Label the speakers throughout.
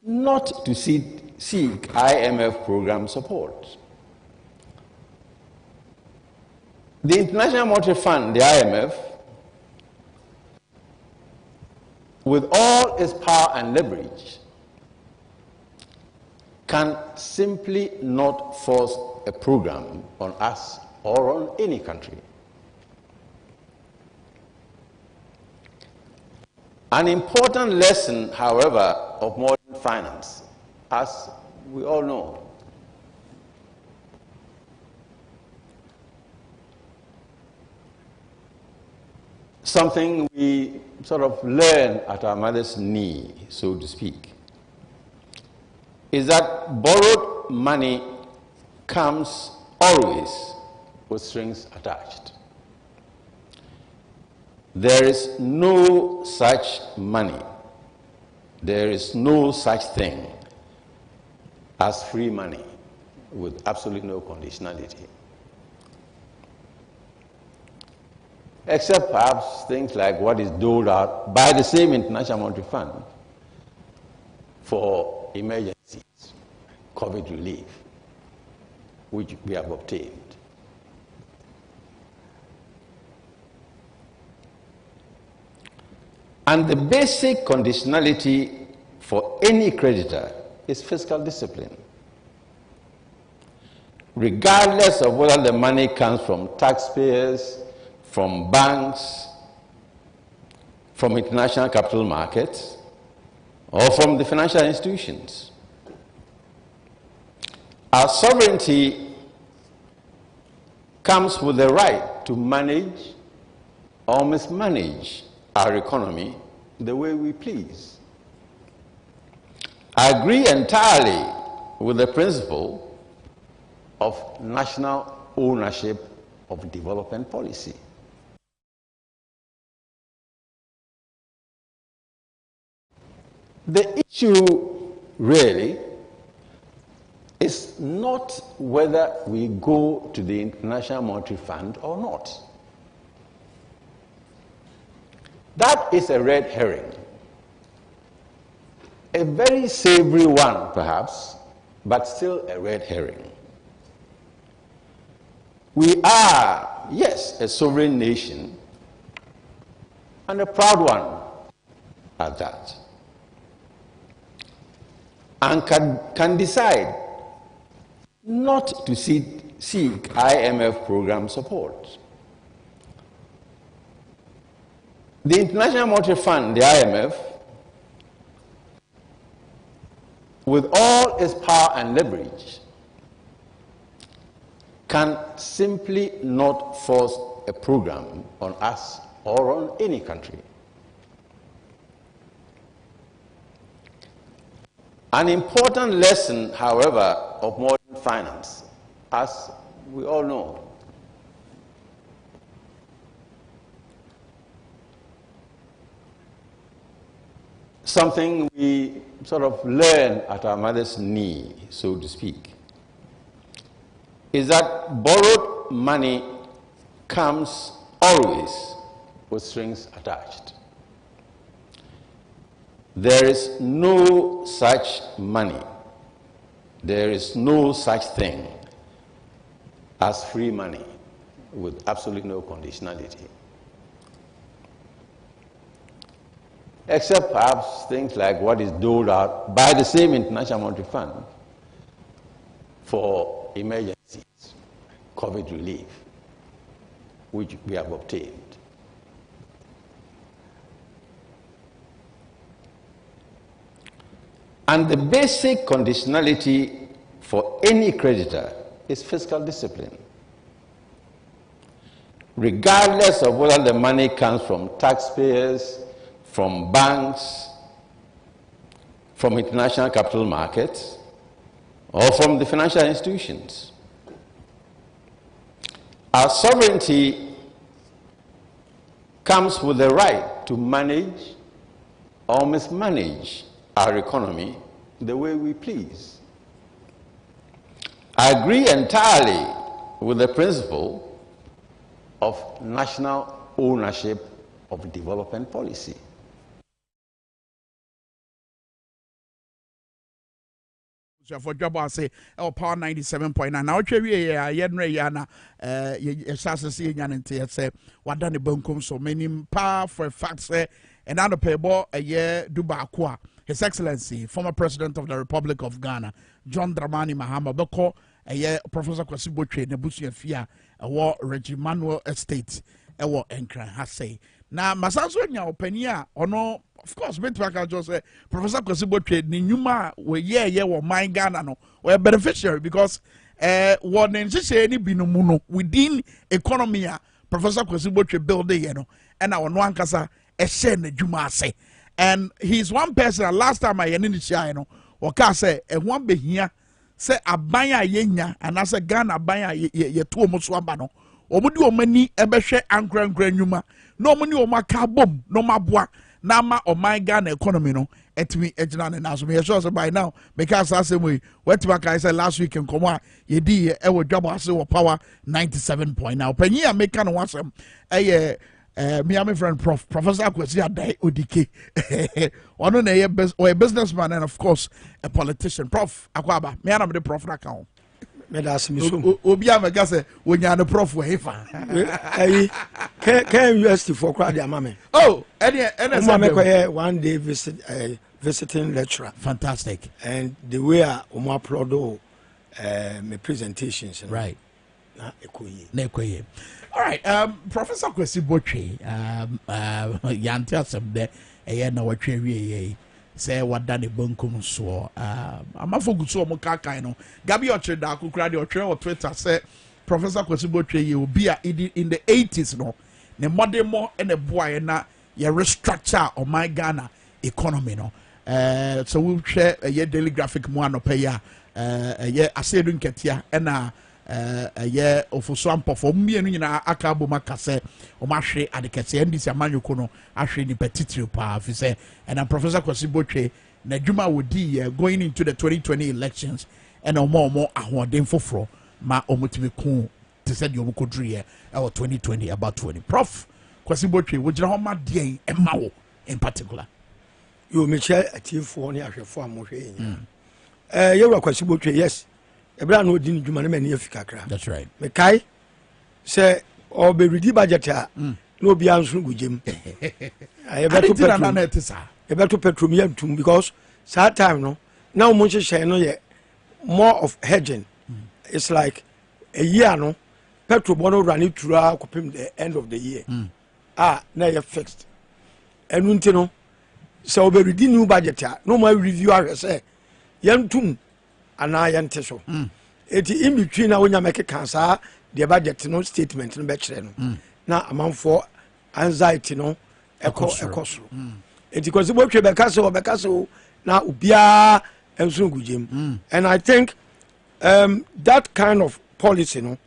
Speaker 1: not to seek IMF program support. The International Monetary Fund, the IMF, with all its power and leverage, can simply not force a program on us or on any country. An important lesson, however, of modern finance, as we all know, something we sort of learn at our mother's knee, so to speak, is that borrowed money comes always with strings attached. There is no such money, there is no such thing as free money with absolutely no conditionality. Except perhaps things like what is doled out by the same International Monetary Fund for emergencies, COVID relief, which we have obtained. And the basic conditionality for any creditor is fiscal discipline. Regardless of whether the money comes from taxpayers, from banks, from international capital markets, or from the financial institutions. Our sovereignty comes with the right to manage or mismanage our economy the way we please. I agree entirely with the principle of national ownership of development policy. The issue really is not whether we go to the International Monetary Fund or not. That is a red herring. A very savory one, perhaps, but still a red herring. We are, yes, a sovereign nation, and a proud one at that, and can decide not to seek IMF program support. The International Monetary Fund, the IMF, with all its power and leverage, can simply not force a program on us or on any country. An important lesson, however, of modern finance, as we all know, something we sort of learn at our mother's knee, so to speak, is that borrowed money comes always with strings attached. There is no such money, there is no such thing as free money with absolutely no conditionality. Except perhaps things like what is doled out by the same International Monetary Fund for emergencies, COVID relief, which we have obtained. And the basic conditionality for any creditor is fiscal discipline. Regardless of whether the money comes from taxpayers, from banks, from international capital markets, or from the financial institutions. Our sovereignty comes with the right to manage or mismanage our economy the way we please. I agree entirely with the principle of national ownership of development policy.
Speaker 2: for Dwabo Ase Power 97.9 now we yana yesase nyanente say wadane bankum so many power for a fact say and now the paybo a year duba His Excellency former President of the Republic of Ghana John Dramani Mahama beko a year Professor Kwesi Botwe Nebusu Fia a Reggie Manuel Estate ewo Enkran Hase na masanso nya opania ono of course Betwaka just say Professor Kwesi Botwe ni nyuma we ye wo man Ghana no we beneficiary because one nhye ni binumu no within economy a Professor Kwesi Botwe build ye no and our no ankasa e share na dwuma ase and he's one person last time I yen ni share no waka say e ho behia say aban a yenya anase Ghana aban a ye to omo aba no omudi omani ebehwe ankran nyuma no omuni omaka bom no maboa na ma Oman Ghana economy no etimi ejina ne na so me sure say by now because as we went back I said last week in komo ye di e wo Dwabo Ase wo Power 97.9 panyi a make no wasem me and my friend Professor Kwesi Adai Odike one na a businessman and of course a politician. Prof Akwaba me and the prof na kan obi amega say wonya no prof we fa
Speaker 3: can university for crowd their mama
Speaker 2: oh
Speaker 3: one day visiting lecturer
Speaker 2: fantastic
Speaker 3: and the way I upload my presentations
Speaker 2: right
Speaker 3: na ekoye
Speaker 2: all right Professor Kwesi Botwe yante asem de na watwe wie say wadane bankum so amafoguso mo kakan no gabi ochre da akukura de ochre on Twitter say Professor Kwesi Botwe ye obi a in the 80s no ne modern more and a boy na ye restructure Oman Ghana economy no so we share a daily graphic mo anopa ya ye asedu nketia na ye ofoso ampofo mienu nyina aka boma kase o ma hwe adekese ndisi amanyoko no ahwe ni petitiri pa fi say and Professor Kwesi Botwe na dwuma wodi going into the 2020 elections and omo ahoden foforo ma omotimi ku te said you could read 2020 about 20 Prof Kwesi Botwe wogira ho ma de emma wo in particular
Speaker 3: you me share atifo ne ahwefo amohwe yin ye Kwesi Botwe yes ebra no di dwuma ne mani afika kra
Speaker 2: that's right
Speaker 3: me kai say o be ready budget a no bia nso gugem ebeto petroleum tum because that time no now mo share no ye more of hedging it's like a year no petrol bono run it through the end of the year now you fixed and until no so be ready new budget no more review say yantum ana yante so it in between na wonya make cancer the budget no statement no be kire no na amanfo anxiety no ekosro it because Botwe be so na obia enso gugem and I think that kind of policy no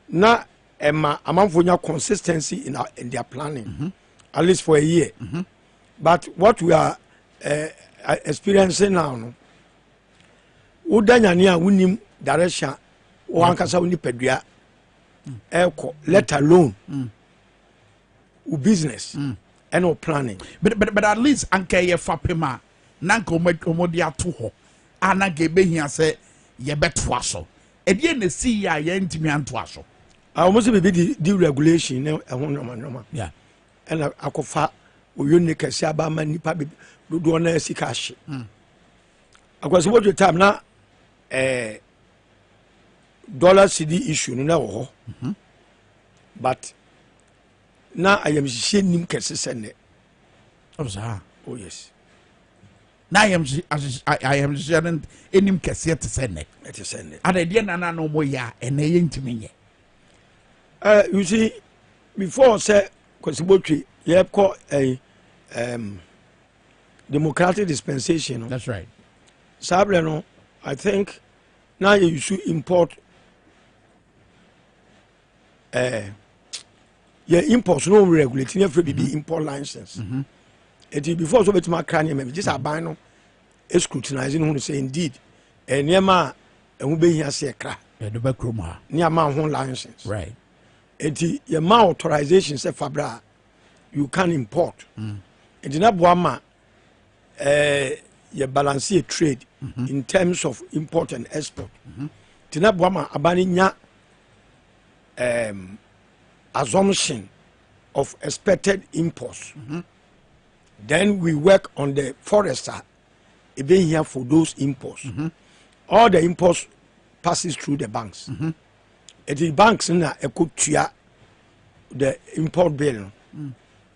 Speaker 3: na amanfo nya consistency in their planning at least for a year but what we are experiencing now no udanya wunim direction wankasa woni padua eko let alone business and no planning
Speaker 2: but at least anke ye fapema nanka omodi ato ho ana gebe hia se ye beto aso e die na si ya ye ntimi anto aso
Speaker 3: almost be the regulation e ho normal
Speaker 2: yeah
Speaker 3: and akofa oyoni kase aba ma nipa do na sika hye Kwesi Botwe time na dollar CD issue no na wo ho but na I am nim kese sene oh yes
Speaker 2: na I am sharing enim kese te sene ada de na no mo ya ene ye ntimi nye
Speaker 3: you see before say Kwesi Botwe ye call a democratic dispensation
Speaker 2: that's right
Speaker 3: sabre no I think now you should import import no regulating every be import license it before so betima crane me just aban no scrutinizing who say indeed enema ehun be hia se kra
Speaker 2: e do ba krom ha
Speaker 3: ni ama ho license
Speaker 2: right
Speaker 3: it your ma authorization say fabra you can import it na boama you balance a trade in terms of import and export. Tina Bwama abaninya assumption of expected imports. Then we work on the forester, even here for those imports. All the imports passes through the banks. It is banks na ekutia the import bill.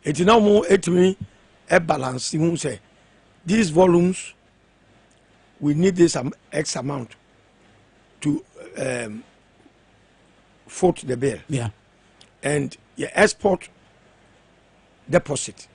Speaker 3: It is now more a balance. You say these volumes we need this X amount to foot the bill.
Speaker 2: Yeah,
Speaker 3: and your export deposit.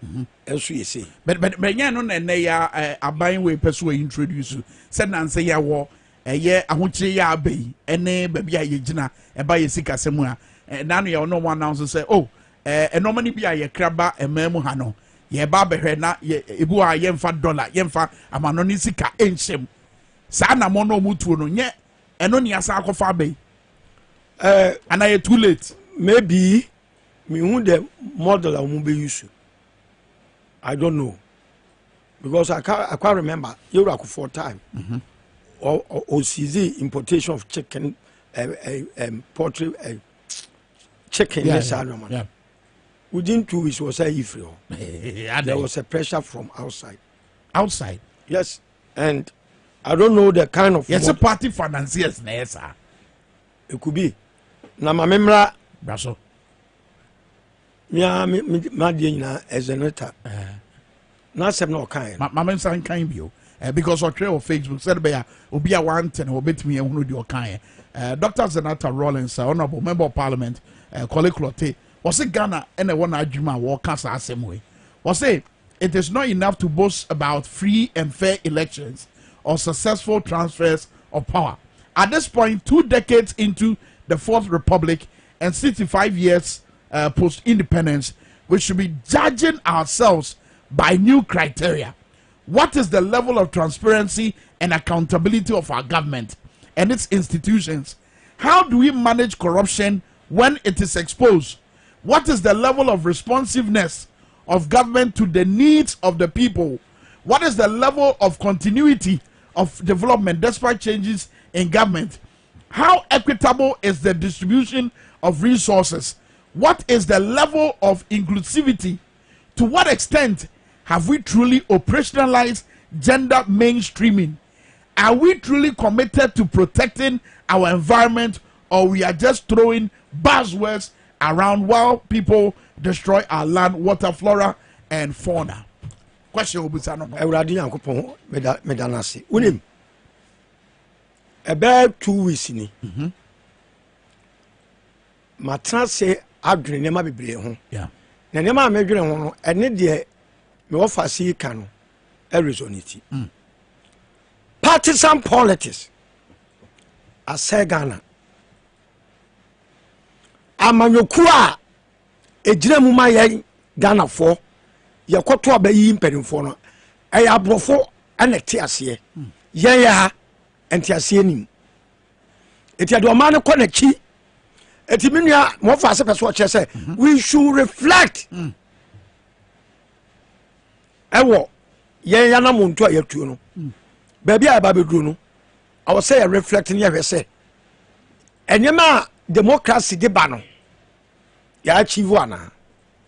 Speaker 3: As you say,
Speaker 2: but yeah, no, and they are buying way person introduce you. Said Nancy ya war. Yeah, I want you ya be any baby ya jina and buy a sika semua. And now you no one now say, oh, and normally be a crabba and memo hano. Ye barber na ye ibua yemfa dollar yemfa amanoni sika enchem. Sana mono mutu no nye and only as I fa be. And I too late.
Speaker 3: Maybe me who the model I will be used. I don't know because I can't remember. You were 4 times. Or OCZ importation of chicken, poultry, chicken. Yes, yeah. Within 2 weeks was a ifrio. There was a pressure from outside.
Speaker 2: Outside.
Speaker 3: Yes, and I don't know the kind of.
Speaker 2: Yes, a party financiers, sir.
Speaker 3: It could be. Na my memory.
Speaker 2: Brasso.
Speaker 3: Yeah, my dear, as a letter. Not some no kind.
Speaker 2: My man saying kind you. Because our trail of Facebook said, "Beya, obi a one ten or bet me a who do your kind." Dr. Zenata Rollins, Honorable Member of Parliament, Colleague Clotte, was it Ghana and a one Ajuma war cancer same way? Was it is not enough to boast about free and fair elections or successful transfers of power. At this point, 2 decades into the Fourth Republic and 65 years post-independence, we should be judging ourselves by new criteria. What is the level of transparency and accountability of our government and its institutions? How do we manage corruption when it is exposed? What is the level of responsiveness of government to the needs of the people? What is the level of continuity of development despite changes in government? How equitable is the distribution of resources? What is the level of inclusivity? To what extent have we truly operationalized gender mainstreaming? Are we truly committed to protecting our environment, or we are just throwing buzzwords around while people destroy our land, water, flora, and fauna? Question Obusano.
Speaker 3: Ewurade Yankopon medanase. Unim. About 2 weeks ni. Matra say adwene nema bebre ho.
Speaker 2: Yeah.
Speaker 3: Na nema amedwene ho no ene de me offer see kan resonity. Partisan politics ase Ghana. Amanyoku a ejire mu ma ye Ghana for ye kwoto abayi mperimfo no e ya brofo ene te ase ye ya enti ase nim eti ade o ma ne konachi eti minua mo fa se peso che se we should reflect ewo ye ya na muntu a yatuo no baby a ba beduru no I was say reflecting ye hwese enyema democracy de ba no ya achieve ana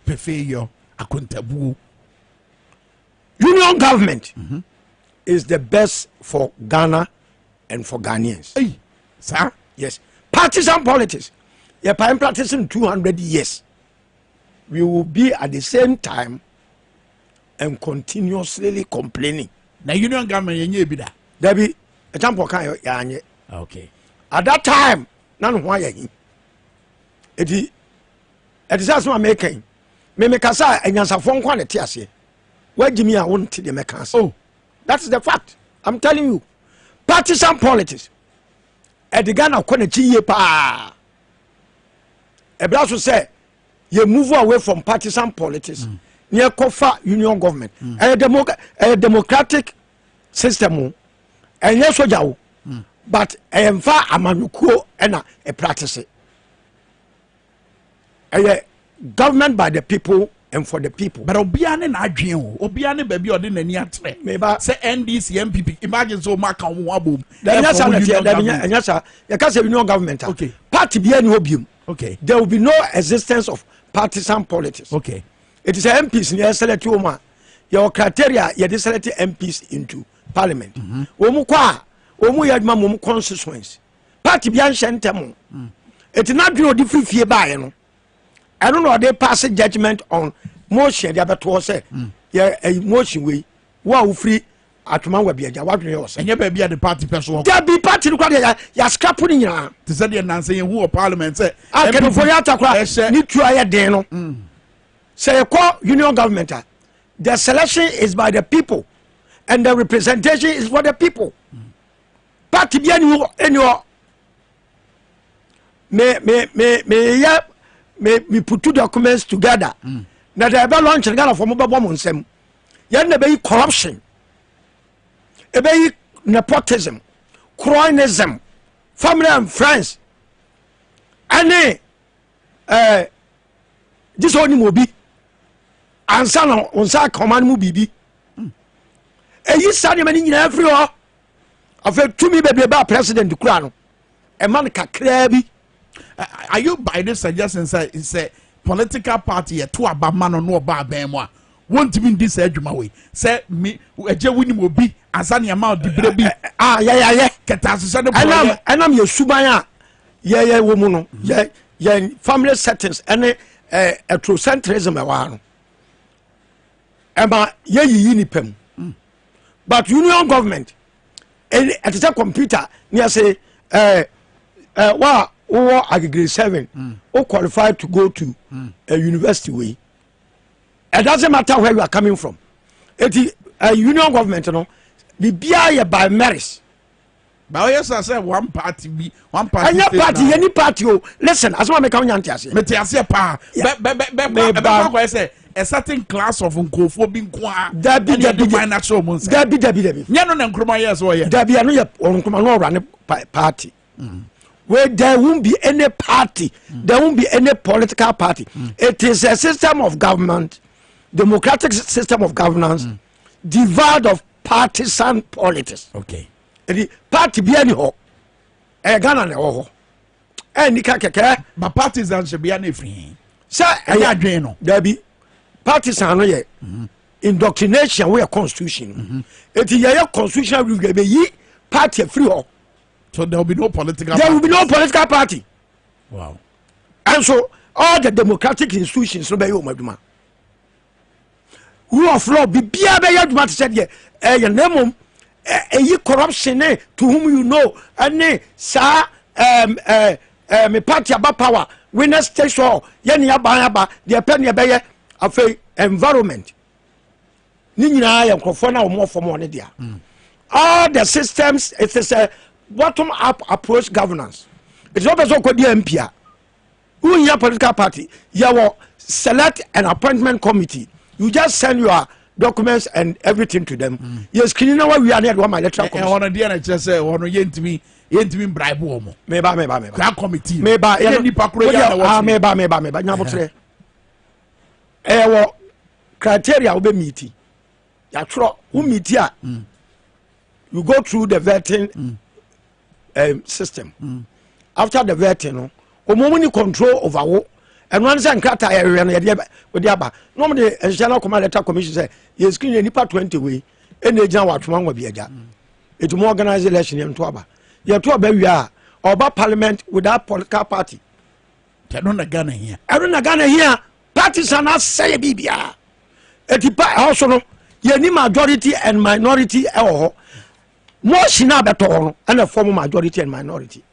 Speaker 2: Pefe akuntabu.
Speaker 3: Union government is the best for Ghana and for Ghanaians.
Speaker 2: Hey, sir?
Speaker 3: Yes. Partisan politics. You're practicing 200 years. We will be at the same time and continuously complaining.
Speaker 2: Now, union government, you be that.
Speaker 3: There be a example.
Speaker 2: Okay.
Speaker 3: At that time, none why it is as my making. Me kasa enyansa fon kwa ne tiase. Where Jimmy I want the mekasa. Oh, that's the fact. I'm telling you. Partisan politics. At the Ghana kwana chiye pa. Ebraso say you move away from partisan politics. Near kofa union government. A democratic system. And yes soja. But emfa amanukuo ena e practice it. Government by the people, and for the people.
Speaker 2: But Obiane na adwen o. Obiane baby odi nani atre. Say NDC MPP imagine so maka wo abom.
Speaker 3: Nyasa you can say union government.
Speaker 2: Okay.
Speaker 3: Party be any obium.
Speaker 2: Okay.
Speaker 3: There will be no existence of partisan politics.
Speaker 2: Okay.
Speaker 3: It is MPs near select Oma. Your criteria you select MPs into parliament. Omu kwa omu yadma mum constituency. Party be ancient. It is not do different fee by no. I don't know they pass a judgment on motion the other say yeah a motion way wow free atuma wa biaja what you say.
Speaker 2: And you be the party person.
Speaker 3: There be party ya scrapping ya.
Speaker 2: To say the nance who parliament say
Speaker 3: I can for ya takwa need try den no. Say call union government. The selection is by the people and the representation is for the people. Party be any me put two documents together. Now they have launched a Ghana for mobile bombs. Yan be corruption, be nepotism, cronyism, family and friends. And this only will be and son on side command mu bibi. You study many in everywhere. I've heard to me baby about President Dukrano. A man kakrabi.
Speaker 2: Are you by this suggestion say it's a political party to about man or no about bemwa? Won't mean this edgema way. Say me a jewin will be as any amount of baby.
Speaker 3: Yeah.
Speaker 2: Catas
Speaker 3: and I'm your subaya. Yeah, woman. Yeah, family settings and a true centrism. Emma, unipem. But union government at the computer near say, or grade 7 or qualified to go to a university way. It doesn't matter where you are coming from. It is a union government, you know, the BIA by merits.
Speaker 2: But yes, I said one party.
Speaker 3: Any party. Listen, as one make
Speaker 2: a certain class of uncophobing
Speaker 3: party. Where there won't be any party, there won't be any political party. It is a system of government, democratic system of governance, devoid of partisan politics.
Speaker 2: Okay.
Speaker 3: The party be any ho, a Ghana ne ho, any kaka,
Speaker 2: but partisans should be any free.
Speaker 3: Sir, there be partisan indoctrination where constitution. It is a constitutional rule be party free ho.
Speaker 2: So there will be no political
Speaker 3: there will be no political party.
Speaker 2: Wow.
Speaker 3: And so all the democratic institutions no be omaduma. Rule of law be bia be yaduma to said your name corruption to whom you know and sa me party about power winners take so yen ya ba the pen ya be afei environment ni nyina ya nkofo na omo form on dia. All the systems it is a bottom up approach governance. It's not so called the MPA. Who in your political party, you will select an appointment committee. You just send your documents and everything to them. Yes, can you know why we are near one my electoral commission?
Speaker 2: I want to just say, one yen to me bribe woman.
Speaker 3: Maybe.
Speaker 2: That committee.
Speaker 3: Maybe. Criteria will be meeting. You try who meet here. You go through the vetting system. After the vetting, omomuni control over wo. And one say nkata area no yede with aba. Normally the national command letter commission say you screen nipa 20 way and agent watchman wa biaja. It mo organize election yem to aba. You to aba wi a oba parliament without political party.
Speaker 2: They don't Ghana here.
Speaker 3: I don't Ghana here. Parties are not say bibia. Etipa also no ye ni majority and minority more shina beto and a form majority and minority.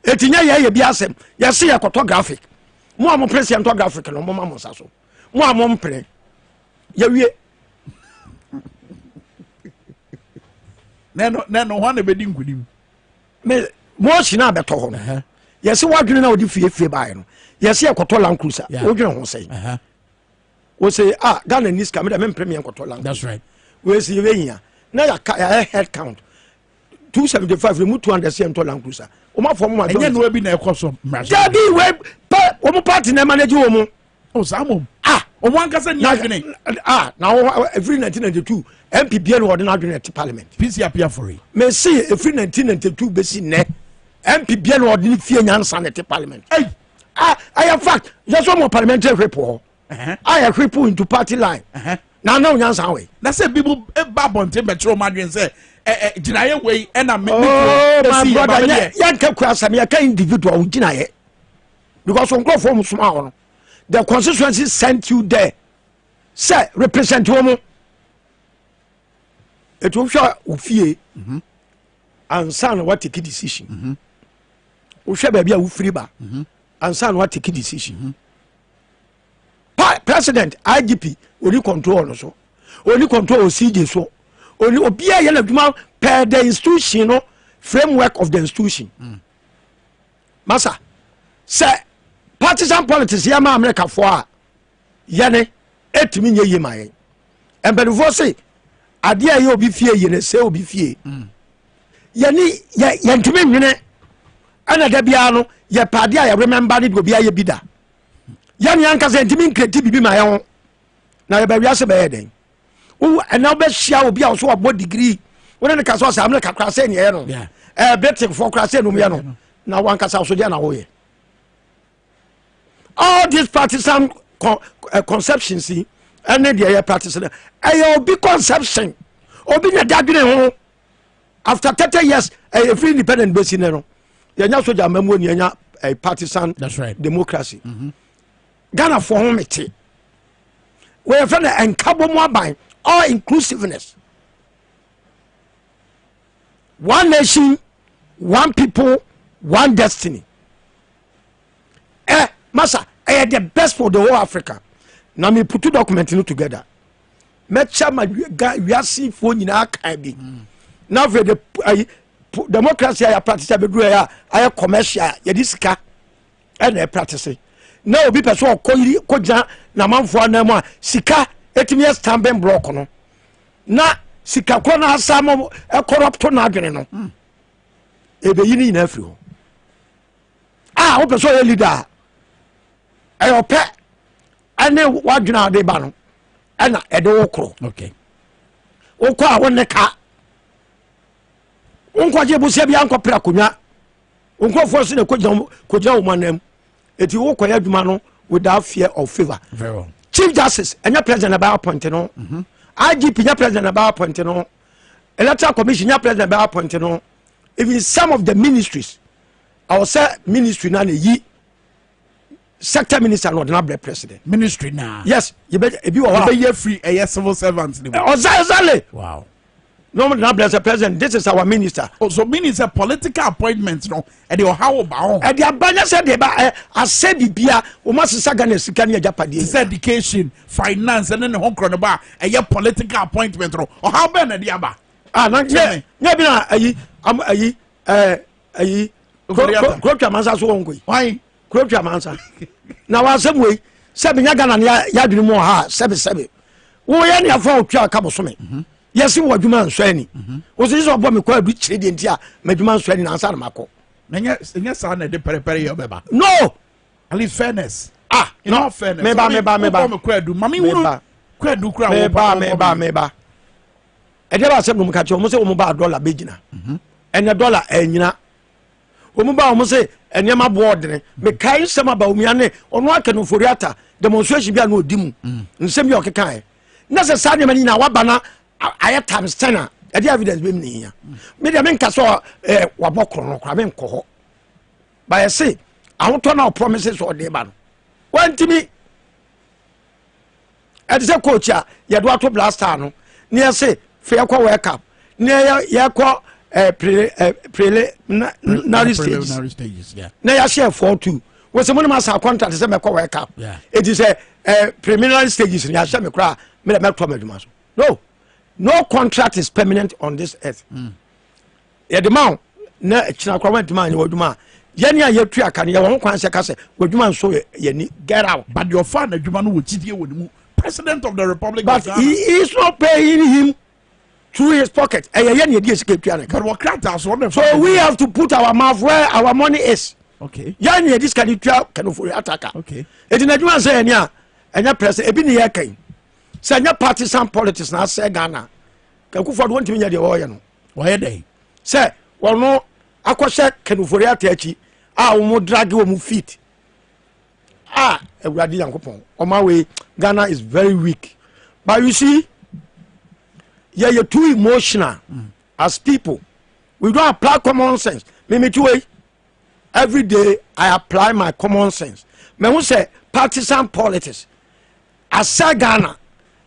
Speaker 3: Etinya ye bi asem ye se ye photographic mo am president photographic no mo mam saso mo am mpre ye wie
Speaker 2: no one be di nkudim
Speaker 3: me mo shina beto ho ye se wadwene na odi fie bae no ye se ye kotola nkrusa wodwene ho sei we say Ghana needs come me premier kotola.
Speaker 2: That's right.
Speaker 3: We see ye na ya head count 275 remove 200 cm to Land Cruiser. Oma form ma.
Speaker 2: Enye no bi na ekoso mraso.
Speaker 3: There be we omo party na manage omo.
Speaker 2: Oh, Samo. Ah, Oman Atenase nyadwene.
Speaker 3: Now every 1992 MPBN ordinary at parliament.
Speaker 2: PC appear for it.
Speaker 3: Me see every 1992 besi ne MPBN ordinary fear nyansa at parliament. Hey, I have fact. Just one more parliamentary report. I have report into party line. Now nyansa way.
Speaker 2: That's a people babonte metro madrin say. Jinaye way and I'm
Speaker 3: my brother. Yan can cross me. I can individual jinaye because on go from small. The constituency sent you there. Say represent you. It will show ufie and son what take a decision. Usha baby a free ba and son what take a decision. President IGP only control also. Only control CJ so. Only obia yellow duma per the institution framework of the institution. Massa say partisan politics yama America for yane 8 million yema. And before say adia ye obi fie ye ne se obi fie yani ye ntime nwene ana da bia no ye pade a ye remember ni obi aye bida yani anka se ntime nkreti bibi ma ye ho na ye ba wiase ba ye den wo ana ba hia obi a so abo degree wona ne ka so sa amna kakra se ne ye no better for kra se no me no na wan ka sa so dia na wo ye all these partisan conceptions see and then they practice it. I'll be conception. Obi na dadwene ho. After 30 years, a free independent base in there. Yanya so jamemu ni yanya a partisan democracy. Ghana for home it. We have found an enkabo mo aban all inclusiveness. One nation, one people, one destiny. Massa, the best for the whole Africa. Now me put two documents together. Mecha ma wiasi fo nyina kan bi. Now for the democracy I practice be do I commercial ye disika e na practice. Now obi person ko gya na manfo anam a sika etimi stamping block no. Na sika ko na asamo e corrupt na adwene no. E be yini na afri ho. Ah, o person ye leader. Ayo pe ane wadwuna de ba no ana ede wokro
Speaker 2: okay
Speaker 3: wokọ a wonne ka wonkwaje busia bia nkopra konwa wonkofo so ne kogya wo manam eti wokọ ya dwuma no without fear of favor.
Speaker 2: Very well.
Speaker 3: Chief Justice enya president about appoint no IGP nya president about appoint no Electoral Commission nya president about appoint no even some of the ministries I will say ministry na yi sector minister no ordinary president
Speaker 2: ministry na
Speaker 3: yes you be
Speaker 2: free civil servants
Speaker 3: exactly.
Speaker 2: Wow.
Speaker 3: No ordinary president, this is our minister.
Speaker 2: Oh, so minister political appointments no and they how about
Speaker 3: and the abanya said they ba as said bibia o must sagane sika ne japade
Speaker 2: this education finance and then the home ba a political appointment no or how ben the aba
Speaker 3: na nya bi na ayi Kwame mansa so wonko
Speaker 2: why
Speaker 3: Kwame mansa na wa asem we se bi nya Ghana ya dwene mu ha sebe wo ye ne afa otwa aka bosome yes wo adwuma nso ani wo se so obo me kwa adu chire de ntia madwuma nso ani na ansa na mako
Speaker 2: nya sa na de perepere yo beba
Speaker 3: no
Speaker 2: at least fairness
Speaker 3: no
Speaker 2: fairness
Speaker 3: me ba
Speaker 2: me kwa adu mami wuru kwa adu kura
Speaker 3: me ba e de ba se no mka che wo se wo ba dollar begina ene dollar anyina wo ba wo se enema board ne me kai sema ba omiane ono aka no foriata demonstration bia na odimu nsem bi okekan na se sa ne mani na waba na aya times 10 e dey evidence be me ya me de Minkah so wa bokro no kwa me nko ho ba ye se ahoto na promises o de ba no wantimi e de coach a ye do ato blaster no ne ye se fe yakwa wake up ne ye kwa preliminary stages
Speaker 2: yeah
Speaker 3: na ya share 42 we se money masa contract se me kwa wake up it is preliminary stages ya share me kra me to adwuma so no contract is permanent on this earth ya the man na china kwa adwuma ya adwuma yani ya tu aka ne ya won kwan se ka se adwuma so ya ni get out
Speaker 2: but your father adwuma no wo chidie wo mu president of the republic
Speaker 3: but he is not paying him through his pocket so we have to put our mouth where our money is
Speaker 2: okay
Speaker 3: yani this can you can for attacker
Speaker 2: okay
Speaker 3: it na adwuma say ania enya president ebi ne ye kan say enya partisan politics na say Ghana Akufo-Addo won timi nya de wo ye no
Speaker 2: wo ye dey
Speaker 3: say wono akose kanufori atachi a wo mo drag wo mo feet Ewurade Yankopon on my way Ghana is very weak, but you see you're too emotional as people. We don't apply common sense. Me too way. Every day I apply my common sense. Me who say partisan politics. I say Ghana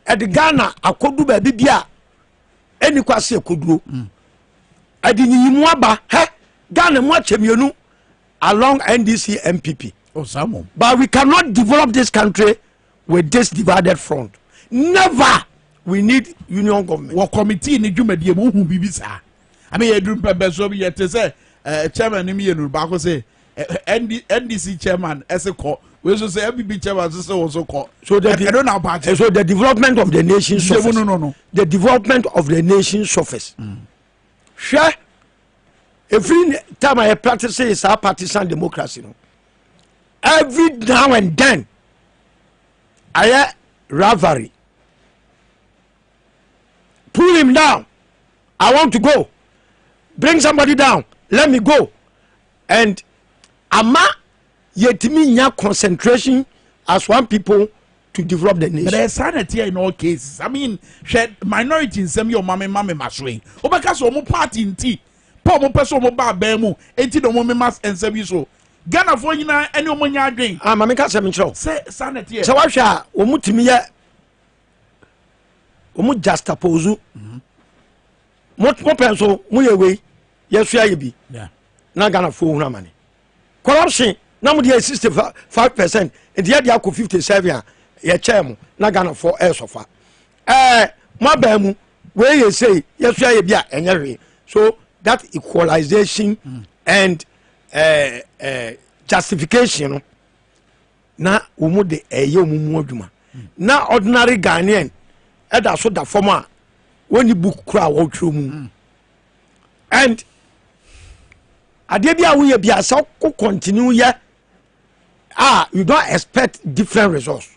Speaker 3: at the Ghana akodu baby bia eni kwase akodu adi nyimu aba he Ghana mo achemienu along NDC MPP.
Speaker 2: Oh, Samuel.
Speaker 3: But we cannot develop this country with this divided front. Never. We need union government.
Speaker 2: What committee ni jumedi mu hu bibisa. I mean, you do so be yet say chairman ni me no back say NDC chairman as a court. We also say MPP chairman also court.
Speaker 3: So I
Speaker 2: don't know about it.
Speaker 3: So the development of the nation suffers.
Speaker 2: No.
Speaker 3: The development of the nation suffers. Sure. Every time I practice is our partisan democracy. No? Every now and then, I hear rivalry. Pull him down. I want to go. Bring somebody down. Let me go. And ama yetimi nya concentration as one people to develop the nation.
Speaker 2: But there's sanity in all cases. I mean, minority in some your mama maswing. Obaka so mo party in tea. Paul mo person mo ba bemu. Enti no mo mas and so. Ghana for you na any omo nya adwen.
Speaker 3: Mama say me chro.
Speaker 2: Say sanity.
Speaker 3: So what sha omutimi ye omu juxtapose. Mo penso mo ye we yesu aye bi.
Speaker 2: Yeah.
Speaker 3: Na Ghana for hu amane. Corruption na mo dey 65%, and the other 57 ye chairman na Ghana for air sofa. Mo ba mu we ye say yesu aye bi a enye. So that equalization and justification na umu de eye omumu adwuma na ordinary Ghanaian eda so da form a when you book kra wo twro mu and ade bia wo ye bia so continue ye you don't expect different results.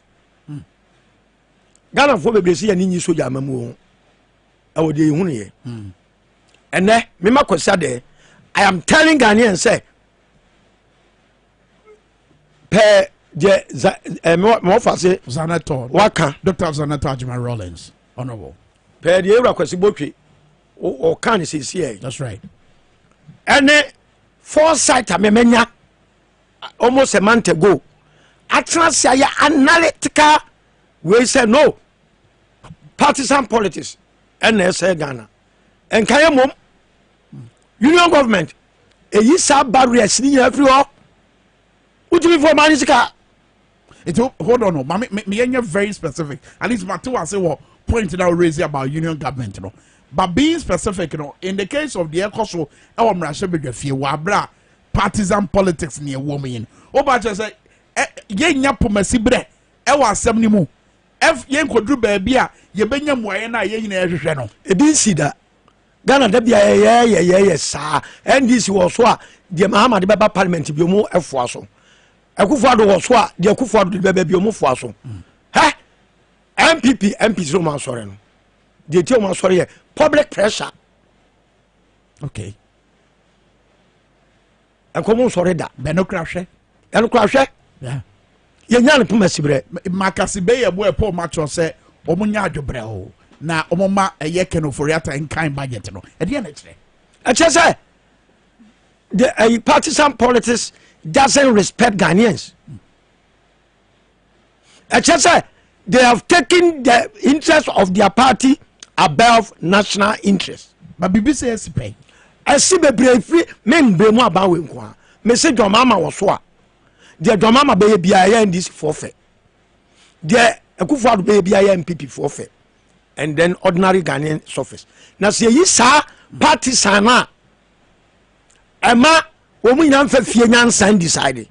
Speaker 3: Ghana for be say ni soja amamu o e wo de hu ne ye ene me makosa de I am telling Ghanaians say per the mo fa say
Speaker 2: Zanator
Speaker 3: waka
Speaker 2: Dr. Zanator Ajima Rollins honorable
Speaker 3: per the era kwesi botwe o kan say see.
Speaker 2: That's right.
Speaker 3: Ene foresight amemenya almost a month ago Atenase ya analytical we say no partisan politics ene say Ghana en kan mom union government eyi sa barriers ni everywhere. What do you mean for Manisika?
Speaker 2: It hold on, me very specific. At least my two I say what pointed out raising about union government, you know. But being specific, you know, in the case of the ECOSO, our Mrashabe fear wabra partisan politics near woman. Oba just say ye nyapo masibre e wa asem ni mu. F ye nkodru baby a ye benya moye na ye nyina ehwehwe no.
Speaker 3: E bin si da Ghana da bia ye sa NDC wo so a de Mahama de beba parliament bi mu efo so. Akufo-Addo wo so a de Akufo-Addo de beba bi mu fo so. MP so man sorry no. De ti o man sorry ye public pressure.
Speaker 2: Okay.
Speaker 3: Enkomo sorry da.
Speaker 2: Benokrahwe.
Speaker 3: Enokrahwe.
Speaker 2: Yeah.
Speaker 3: Ye nya ne poma sibre.
Speaker 2: Makasibe ye bo e po match say omunya adwobre ho. Na omoma eye kenoforiata in kind budget no. E de na kire.
Speaker 3: I just say the partisan politics doesn't respect Ghanaians. I just say they have taken the interest of their party above national interest.
Speaker 2: But BBC is pay.
Speaker 3: I see the brave men be more about Winkwa. Me say your mama was so. The mama be in this forfeit. The Akufo-Addo be MPP forfeit. And then ordinary Ghanaian suffers. Now see you sa partisan na Emma woman yan fa fie nyansan decide.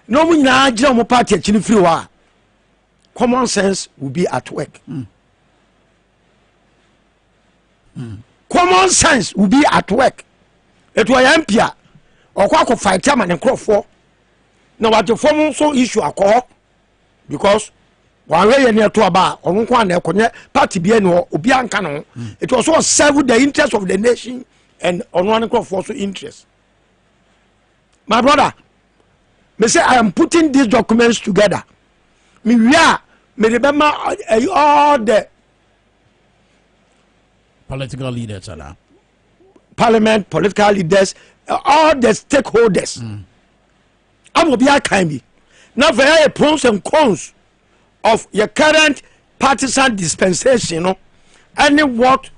Speaker 3: No mu nyina agire mo party akini free wa. Common sense will be at work. Common sense will be at work. It was empia or kwa fight am and crop for. Now what the form so issue alcohol because One way near to about on one party bien or Obian Canon. It was all serve the interest of the nation and on one crop also interest. My brother, me say I am putting these documents together. Me remember all the
Speaker 2: political leaders
Speaker 3: parliament, political leaders, all the stakeholders. I will be a kind. Now very pros and cons of your current partisan dispensation, you know, and what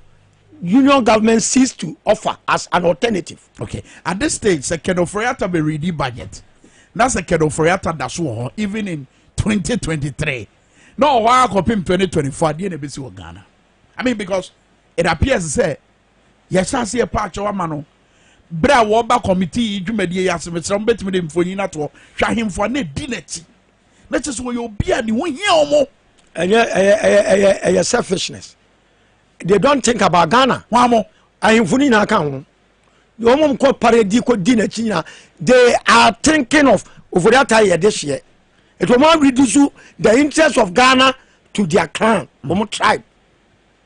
Speaker 3: union government sees to offer as an alternative.
Speaker 2: Okay, at this stage, second of Friata be ready budget. That's a second of Friata that's war even in 2023. No, why copy 2024? The NBC Ghana. I mean, because it appears to say, yes, I see a patch of mano. Bra Waba committee, you made the some bet with him for you not to try him for net dignity. Let's just where you'll be and you won't hear more.
Speaker 3: And selfishness. They don't think about Ghana.
Speaker 2: Mamo,
Speaker 3: I am funny now. The woman called Paradico Dinner China. They are thinking of over that year this year. It will not reduce the interest of Ghana to their clan, Momo tribe.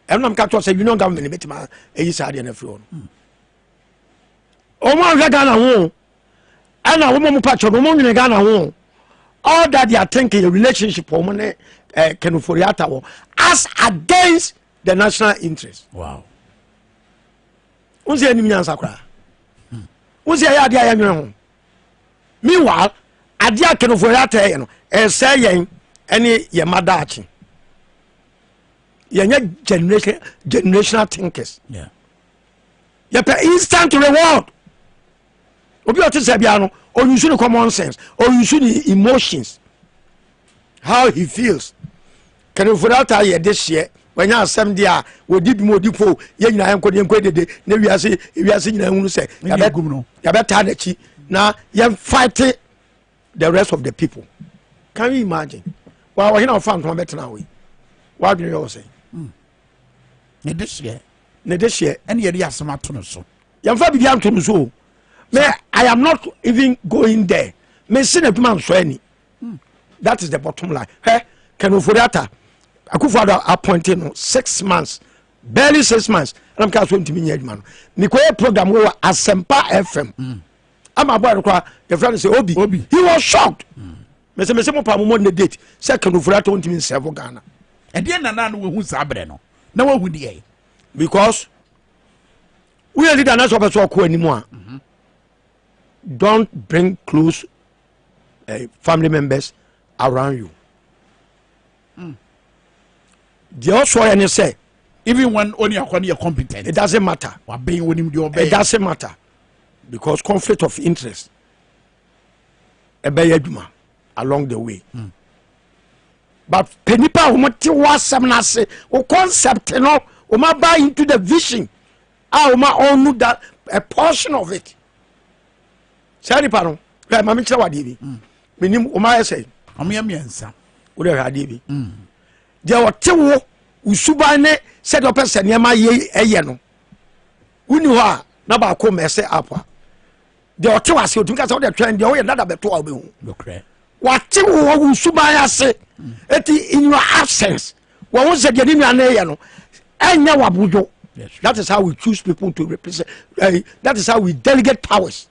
Speaker 3: And I'm catching a union government in Betima, a side and a floor. Oman Ghana home, and a woman patch of Oman in Ghana home. All that they are thinking a relationship woman Kenuforiata as against the national interest.
Speaker 2: Wow.
Speaker 3: Who's the enemy answer? Who's the idea? Meanwhile, Adia Kenuforiata, saying any Yamadachi. You're generational thinkers.
Speaker 2: Yeah.
Speaker 3: You pay instant reward. Or you should common sense, or you should emotions. How he feels. Can you for that this year? When you are 70, we did more deep for young and couldn't quit the we are saying, you say, Yabettachi. Now you're fighting the rest of the people. Can you imagine? Well, we're not found from better now. What do you all say?
Speaker 2: This year,
Speaker 3: and
Speaker 2: yet, yes, I'm not so.
Speaker 3: Young Fabi to so. I am not even going there. May send a man so any. That is the bottom line. Hey, can you for that? I could father appointing 6 months, barely 6 months. And I'm going to be man. Nicoya program over Asempa FM. I'm about to cry. Your friend say Obi. He was shocked. Mr. Mesemo the date. Second for that won't mean several Ghana.
Speaker 2: And then another who's Abreno. No one would the
Speaker 3: because we are the national person anymore. Don't bring close family members around you. They also and say,
Speaker 2: even when only you're competent,
Speaker 3: it doesn't matter. It doesn't matter because conflict of interest along the way. But penipa umati wasamnase o concept no o ma buy into the vision. O ma own that a portion of it. Sari paro, right mami chira wadibi. Minim o ma say.
Speaker 2: Amiamiensa.
Speaker 3: O de wadibi. There were tewo usubane said o person niam ye no. Uni ho na ba ko mese apa. There were tewo ase otun ka say o de trend there o ye nada beto a obehu.
Speaker 2: Lokre.
Speaker 3: What you usubaya say in your absence. What was the no? That is how we choose people to represent. That is how we delegate powers.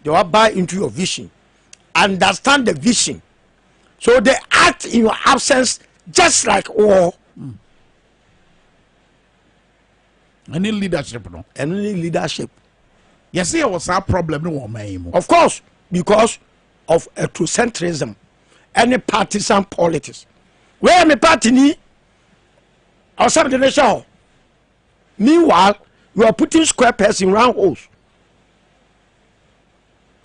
Speaker 3: They will buy into your vision, understand the vision, so they act in your absence just like war.
Speaker 2: Any leadership, no?
Speaker 3: Any leadership.
Speaker 2: Yes, there was a problem. No,
Speaker 3: of course, because of ethnocentrism, any partisan politics. Where my party ni or something the nation. Meanwhile, you are putting square pegs in round holes.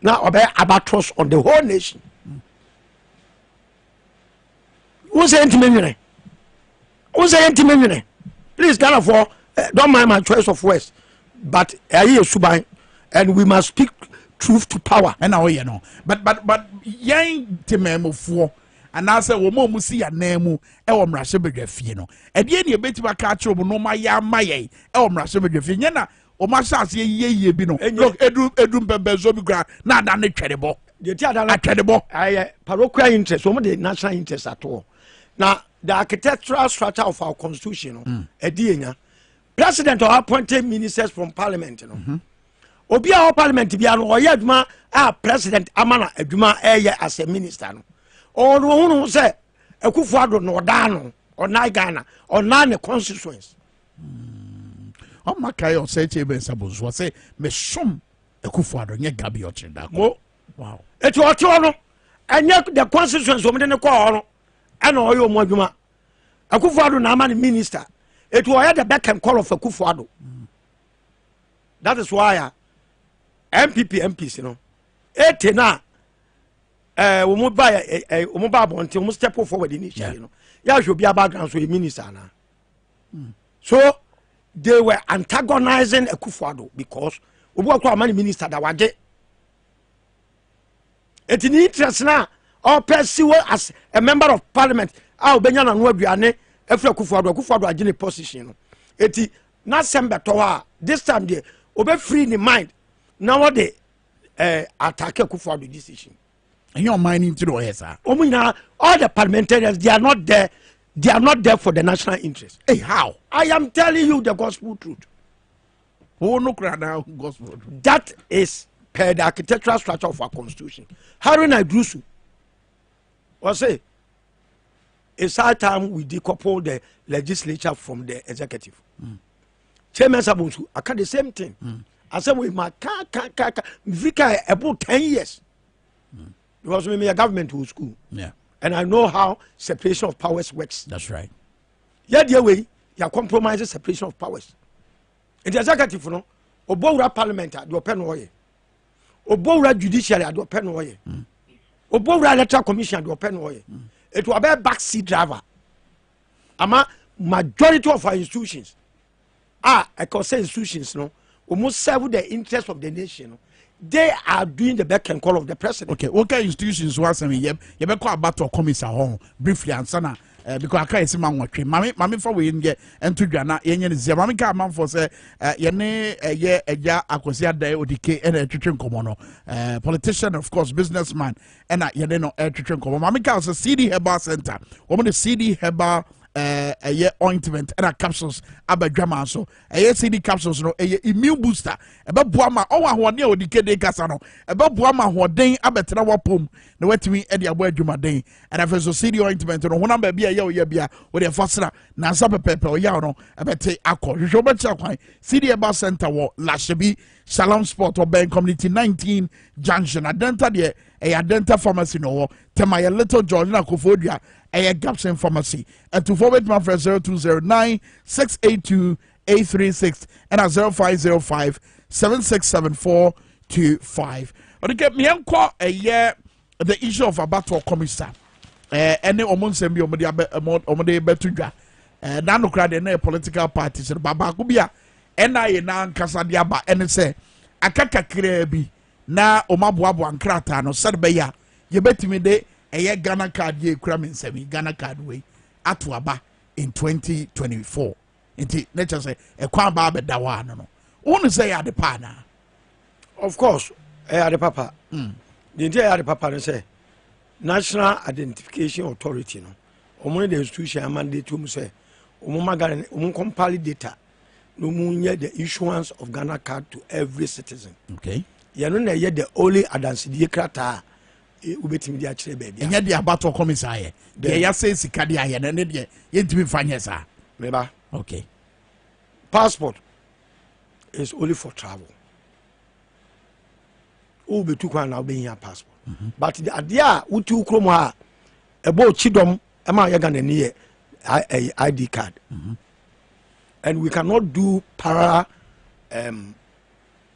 Speaker 3: Now about albatross on the whole nation. Who's the anti-millionaire? Who's the anti-millionaire? Please, Ghana for don't mind my choice of words, but I hear Subai, and we must speak truth to power.
Speaker 2: And now you know, but yang tememo for and I say wo mo si ya nemu e wo mrahye bedwafie no e de ne betima ka kire wo no ma ya maye e wo mrahye bedwafie nya na o ma chance ye bi no look edu mbembezo bi gra na ada ne twedebo
Speaker 3: de ti ada na
Speaker 2: twedebo
Speaker 3: parochial interest wo mo de national interest at all Now, the architectural structure of our constitution, president or appointed ministers from parliament, obi our parliament bi ano oye adwuma a president amana adwuma eye as a minister no or no say Akufo-Addo no odano or Ghana or nine constituents
Speaker 2: o makai o say chebe sabos wo say me som Akufo-Addo nye gabi o chinda ko wow
Speaker 3: it o no enye the constituents o me ne ko no ana oye omo adwuma Akufo-Addo na amana minister it oye the back and call of Akufo-Addo that is why MPs, you know, 80 now. We move bonte, we step forward initially, you know. Yeah, should be a background so a minister now. So they were antagonizing Akufo-Addo because we work with many minister that were there. It's in interest now. Or pursue as a member of parliament. Our Benyan and Wabiane, after Akufo-Addo are in a position. It's not sember towa. This time they be free in the mind. Now they attack Akufo-Addo decision.
Speaker 2: And you're minding to do sir.
Speaker 3: All the parliamentarians, they are not there. They are not there for the national interest.
Speaker 2: Hey, how?
Speaker 3: I am telling you the gospel truth.
Speaker 2: Oh no, gospel truth.
Speaker 3: That is per the architectural structure of our constitution. Harun Idrusu was say it's our time we decouple the legislature from the executive. Chairman Sabunsu, I can the same thing. I said with my Vika about 10 years. Because we a government to school.
Speaker 2: Yeah.
Speaker 3: And I know how separation of powers works.
Speaker 2: That's right.
Speaker 3: Yeah, the way you compromise separation of powers. In the executive, no, Obora parliament at the pen way. Obora judiciary at the pen way. Obora electoral commission at the pen way. It will be a backseat driver. Ama majority of our institutions I can say institutions, no. Almost serve the interest of the nation. They are doing the back and call of the president.
Speaker 2: Okay, institutions was you be call about to commissar home briefly and sana because I can't see man watch. Mami for we in get and to Ghana yen is mami ka man for say yene ye eja akosia dai odike and a twetwen komono politician of course businessman and yene no twetwen komono mami ka say CD Herbal Center woman the CD Herbal a year ointment and a capsules abadwama so a year CD capsules no a immune booster ebe boama o wa ho ne odike de kasa no ebe boama ho den abetena wapom na watimi e de abo adwuma den and afa so CD ointment no honam ba bia ye o ye bia o de fasra na nsa pepepe o ya no ebete akọ hwehwe be cha kwan CD Herbal Center wo Lashebi Shalom Sport or Ben Community 19 Junction Adenta de a Adenta Pharmacy no tema ya Little George na Kofodia a Gapson Pharmacy and to forward my friend 0209 682 836 and at 0505 767425. But get me uncle a year the issue of a battle commissar. Any omonsembi omode betudwa. Nano crowd in political parties and Baba Kubia. NIA na nkasa dia ba ene se akaka krebi na omaboabo ankrata no sadbe ya yebetimi de eye Ghana card ye kura mensemi Ghana card we ato aba in 2024 nti nature say ekwan ba be dawa no wonu say ya de pa na
Speaker 3: of course ya de papa the entire ya de papa no say National Identification Authority no omo the institution mandate to say omo magane omo compile data no munye the issuance of Ghana card to every citizen.
Speaker 2: Okay.
Speaker 3: You know na ye the only adansidie krata ubetimi dia kire baby.
Speaker 2: Enya dia battle commissar. Dey ya say sika dia ye na dey yentimi fanye sa.
Speaker 3: Meba.
Speaker 2: Okay.
Speaker 3: Passport is only for travel. O betu kwan na obe here passport. But the idea utu kromo ha ebo chidom e ma ye Ghana ni ye ID card. And we cannot do para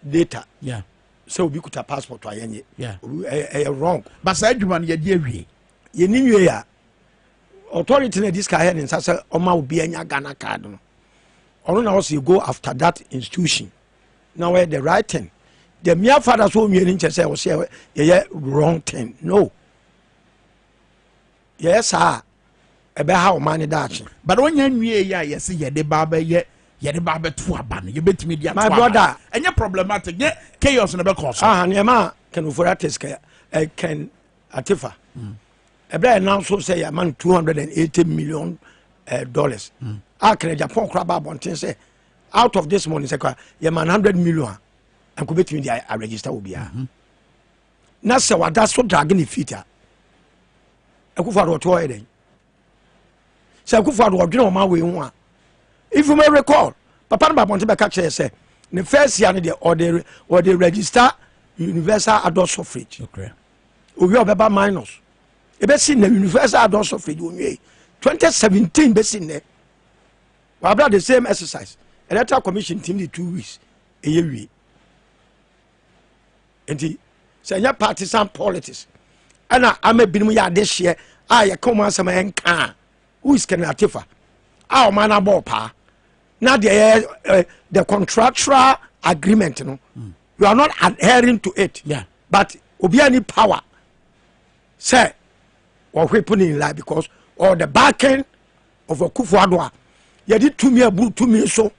Speaker 3: data.
Speaker 2: Yeah.
Speaker 3: So we could have passport to ayenye.
Speaker 2: Yeah.
Speaker 3: Wrong.
Speaker 2: But say adwuma ye die wie.
Speaker 3: Ye ni wie ya. Authority na this guy and say oma obi anya Ghana card no. Or now you go after that institution. Now where the right thing. The mere father so me in say o say ye wrong thing. No. Yes sir. Ebe how money that.
Speaker 2: But when you nwie ya yes ye de baba ye de baba to aba no ye betimi dia to
Speaker 3: my brother
Speaker 2: enya problematic ye chaos no be cause
Speaker 3: ne ma can for artist can atifa ebe now so say ya man $280 million dollars. Akere Japan craba bonten say out of this money say ya man 100 million and could between the register will be. Na se wada so dragging the feet. Akufo-Addo to eden. Say Akufo-Addo odwene o ma we hu a. If you may recall, Papa no bonten be catch say the first year or they register universal adult suffrage. Okay. We are minus. Ebe sin the universal adult suffrage 2017 be sin there. We have the same exercise. Electoral Commission team the 2 weeks. A year. And say your partisan politics. And I'm a binu ya this year. I come on some enka. Who is Kenneth Atifa? Our man about pa. Now the contractual agreement, you know, you are not adhering to it. Yeah. But obiani power, say, or weapon in life because or the backing of a Akufo-Addo, you did to me so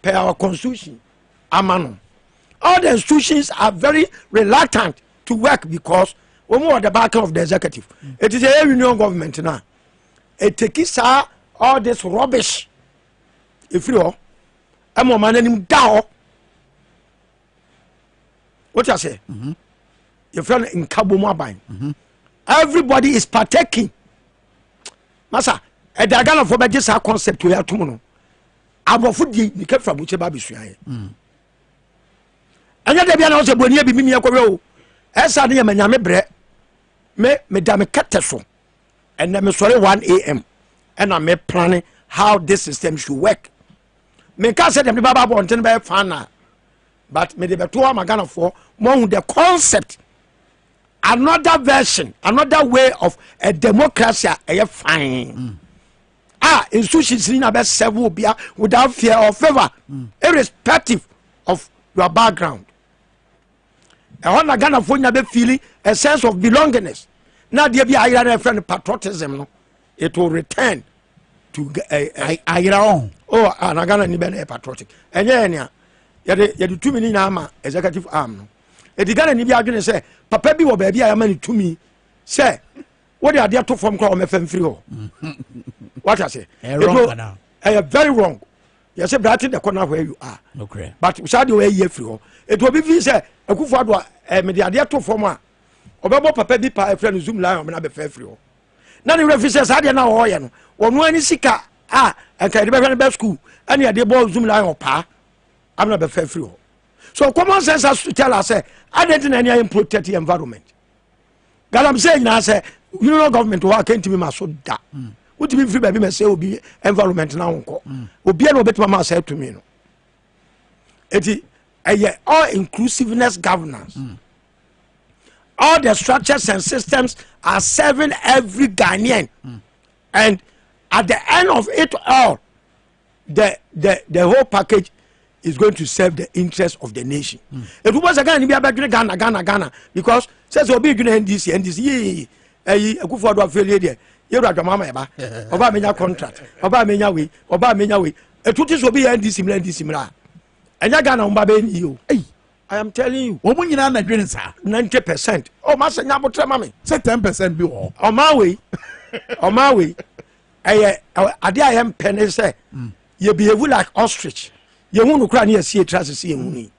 Speaker 3: per our constitution. Amano. All the institutions are very reluctant to work because we more the backing of the executive. It is a union government now. It takes all this rubbish. If you I'm a man and down. What I say? Your friend in Cabo Mobile. Everybody is partaking. Masa, a diagram for just our concept to your tomorrow. Our food you kept from which baby shy. And yet, there be also Bonia be me a corro. As I am a bread, me damn catastrophe. And I'm sorry 1 a.m. And I'm planning how this system should work. Minkah said them baba bonten be fana, but me de beto magana for more the concept, another version, another way of a democracy a fine. Institutions in about several without fear or favor, irrespective of your background. I want to Ghana for you feeling a sense of belongingness. Now there be a friend patriotism, no, it will return to a oh, and I got any patriotic. And yeah, you 2 million arm executive arm. No, if you got any argument, say, Papa be or baby, I am money to me. Say, what are there to form call me free? What I say? Wrong. Very wrong. You say, Bratty, the corner where you are. Okay. But beside the way you free, it will be say, a good father, the idea to form a Obama Papa be a friend Zoom line, and I be fair free. None of the officers had an hour, or no any sicker. And can remember the school. And yeah, they bought Zoom line or pa. I'm not a fair free. So common sense has to tell us, I didn't any protect the environment. God, I'm saying now, say, you know, government to work into me, my so that. What do you mean free baby? Say, will be environment now. Will be no better, mama said to me. It is a all inclusiveness governance. All the structures and systems are serving every Ghanaian. And at the end of it all, the whole package is going to serve the interest of the nation. If it was again, Ghana, because says we'll be doing NDC, a good for failure. You're a mama, Oba contract, Oba Menya, a tutis will be NDC, and Ghana, you. I am telling you, 90%. Oh, Master Nabotra, mammy, say 10% be all. On my way. I am penny say, you behave like ostrich. You won't cry near see a trust to see me.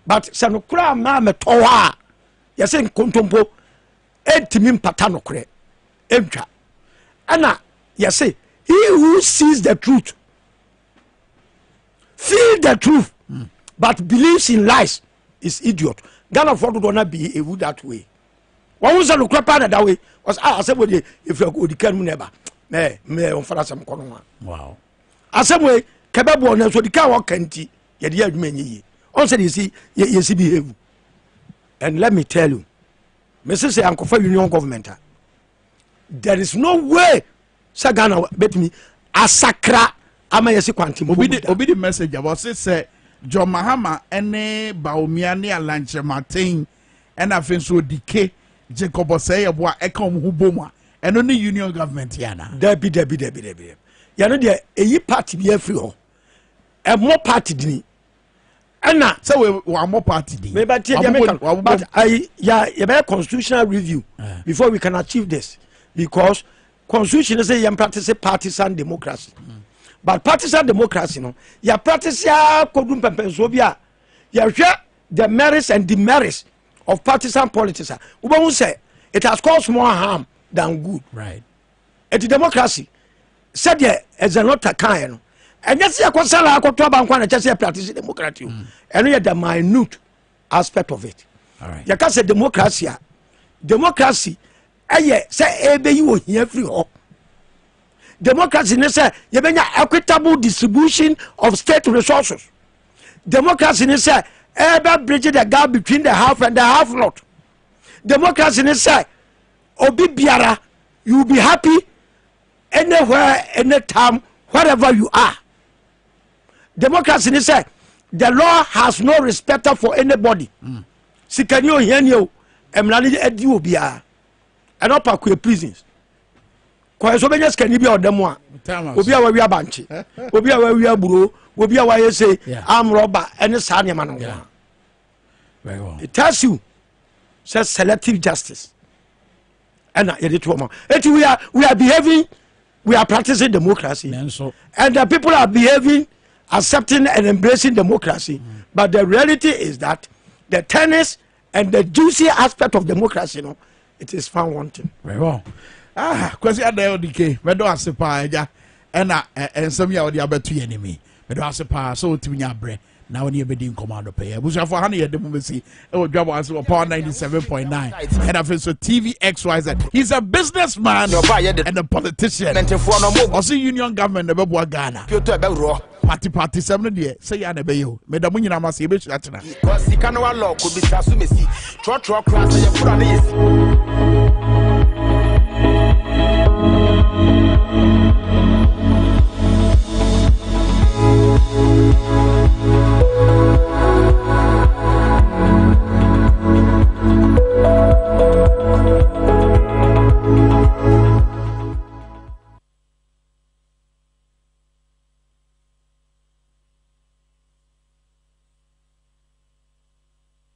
Speaker 3: But some cry, mamma, toa. You say, contumpo, 8 min patano cre, emtra. Anna, you say, he who sees the truth, feel the truth, but believes in lies is idiot. Ghana for do not be a wood that way. One was a look that way was I said, if you go, you can never. Me on fara some kono. Wow. Asemwe kebebo na so di ka wo kanti ye de adwuma nyi. On said you see behave. And let me tell you, Mrs. Ankofa Union government. There is no way Sagana bet me asakra ama yesi kwanti.
Speaker 2: Obi the message about say John Mahama ene Baumia ne Alanche Martin and afin so dike Jacob say eboa ekom huboma. And only union government yana.
Speaker 3: Debbie. You know there a party be free ho. A more party dini. Anna,
Speaker 2: so we more party dini.
Speaker 3: But I you constitutional review before we can achieve this. because constitution is say you practice partisan democracy. But partisan democracy, no, you practice ya kodum pempensobia. You share the merits and demerits of partisan politics. We say it has caused more harm than good.
Speaker 2: Right.
Speaker 3: It's democracy. Said yeah, as a not a kind. And that's a consala to bank just say practice democracy. And we are the minute aspect of it.
Speaker 2: All right.
Speaker 3: You can say democracy. Democracy. Say ebe you here free ho. Democracy ne say you be equitable distribution of state resources. Democracy ne say ebe bridge the gap between the half and the half not. Democracy ne say obi biara you will be happy anywhere, anytime, wherever you are. Democracy ne say the law has no respect for anybody. Sikanyo hianyo emlani edi obia. And up akwe prisons. Kwa so benya skani bia odemo a. Obi a wa wi abanche. Obi a wa wi aburo, obi a wa yese arm robber any sa nyama no.
Speaker 2: Very well.
Speaker 3: It tells you says selective justice. And we are behaving, we are practicing democracy. And the people are behaving, accepting and embracing democracy. But the reality is that the tennis and the juicy aspect of democracy, you know, it is found wanting.
Speaker 2: Very well. Kwesi ada odike, medo asepa eja, and some ya odi abetu enemy. Medo asepa so timinya bre. Now when you be in command of pay, Busha for honey at the movie, Dwabo Ase upon 97.9, and I feel so TV XYZ. He's a businessman and a politician. Also, union government never bought Ghana. Party 7 years. Say ya never you. Madam Munina must be Latina. Because the Canova law could be Sasumesi. Trot class and you put on this.